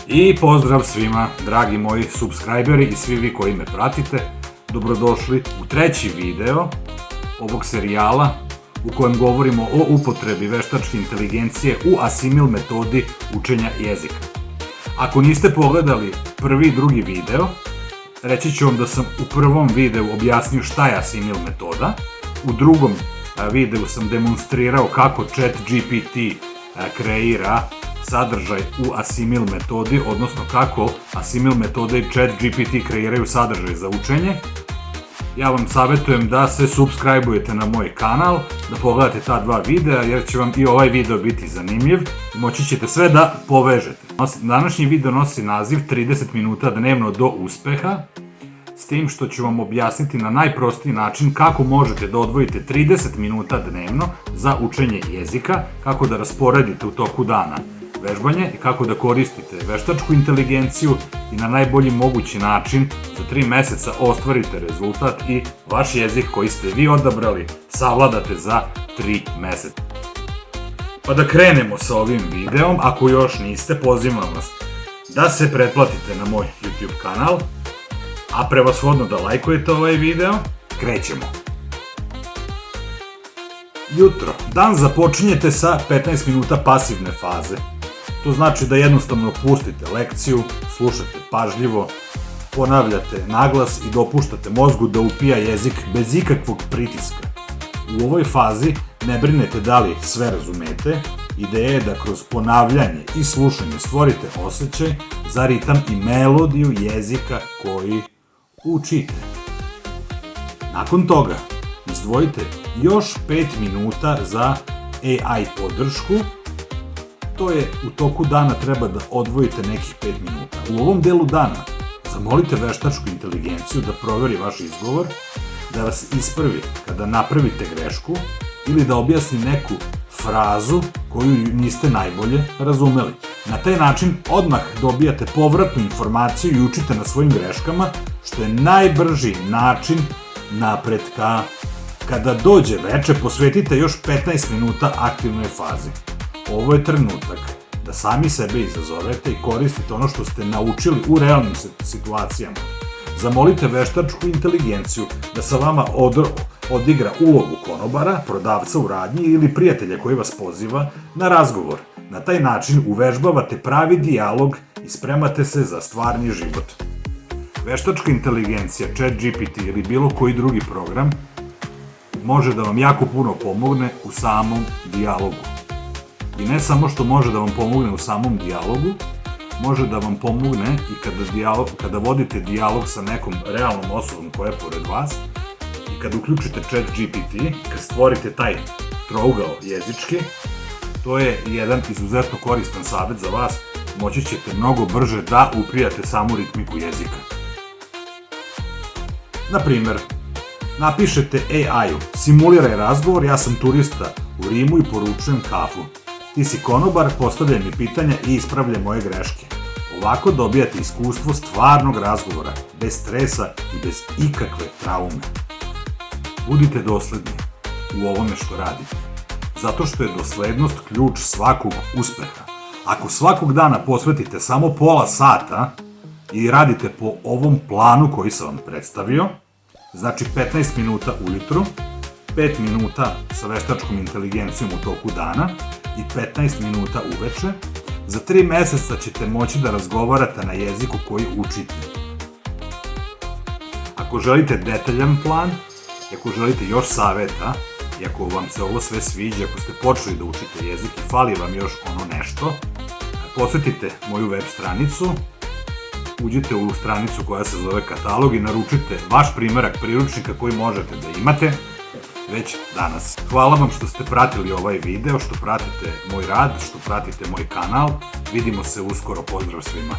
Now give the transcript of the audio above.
I pozdrav svima, dragi moji subscriberi i svi vi koji me pratite. Dobrodošli u treći video ovog serijala u kojem govorimo o upotrebi veštačke inteligencije u Asimil metodi učenja jezika. Ako niste pogledali prvi i drugi video, reći ću vam da sam u prvom videu objasnio šta je Asimil metoda, u drugom videu sam demonstrirao kako ChatGPT kreira sadržaj u Asimil metodi, odnosno kako Asimil metoda i ChatGPT kreiraju sadržaj za učenje. Ja vam savjetujem da se subscribe-ujete na moj kanal, da pogledate ta dva videa, jer će vam i ovaj video biti zanimljiv i moći ćete sve da povežete. Današnji video nosi naziv 30 minuta dnevno do uspeha, s tim što ću vam objasniti na najprostiji način kako možete da odvojite 30 minuta dnevno za učenje jezika, kako da rasporedite u toku dana vežbanje i kako da koristite veštačku inteligenciju i na najbolji mogući način za 3 meseca ostvarite rezultat i vaš jezik koji ste vi odabrali savladate za 3 meseca. Pa da krenemo sa ovim videom, ako još niste, pozivam vas da se pretplatite na moj YouTube kanal, a prevashodno da lajkujete ovaj video. Krećemo. Jutro. Dan započinjete sa 15 minuta pasivne faze. To znači da jednostavno pustite lekciju, slušate pažljivo, ponavljate naglas i dopuštate mozgu da upija jezik bez ikakvog pritiska. U ovoj fazi ne brinete da li sve razumete, ideja je da kroz ponavljanje i slušanje stvorite osjećaj za ritam i melodiju jezika koji učite. Nakon toga izdvojite još 5 minuta za AI podršku. To je u toku dana treba da odvojite nekih 5 minuta. U ovom delu dana zamolite veštačku inteligenciju da proveri vaš izgovor, da vas ispravi kada napravite grešku ili da objasni neku frazu koju niste najbolje razumeli. Na taj način odmah dobijate povratnu informaciju i učite na svojim greškama, što je najbrži način napretka. Kada dođe veče, posvetite još 15 minuta aktivnoj fazi. Ovo je trenutak da sami sebe izazovete i koristite ono što ste naučili u realnim situacijama. Zamolite veštačku inteligenciju da sa vama odigra ulogu konobara, prodavca u radnji ili prijatelja koji vas poziva na razgovor. Na taj način uvežbavate pravi dijalog i spremate se za stvarni život. Veštačka inteligencija, ChatGPT ili bilo koji drugi program može da vam jako puno pomogne u samom dijalogu. I ne samo što može da vam pomogne u samom dijalogu, može da vam pomogne i kada vodite dijalog sa nekom realnom osobom koja je pored vas i kad uključite ChatGPT, kad stvorite taj trougao jezički, to je jedan izuzetno koristan savjet za vas, moći ćete mnogo brže da upijate samu ritmiku jezika. Na primer, napišete AI-u, simuliraj razgovor, ja sam turista u Rimu i poručujem kafu. Ti si konobar, postavljaj mi pitanja i ispravljaj moje greške. Ovako dobijate iskustvo stvarnog razgovora, bez stresa i bez ikakve traume. Budite dosledni u ovome što radite, zato što je doslednost ključ svakog uspeha. Ako svakog dana posvetite samo pola sata i radite po ovom planu koji sam vam predstavio, znači 15 minuta ujutru, 5 minuta sa veštačkom inteligencijom u toku dana i 15 minuta uveče, za 3 meseca ćete moći da razgovarate na jeziku koji učite. Ako želite detaljan plan, ako želite još saveta, i ako vam se ovo sve sviđa, ako ste počeli da učite jezik i fali vam još ono nešto, posjetite moju web stranicu, uđite u stranicu koja se zove katalog i naručite vaš primerak priručnika koji možete da imate već danas. Hvala vam što ste pratili ovaj video, što pratite moj rad, što pratite moj kanal. Vidimo se uskoro, pozdrav svima.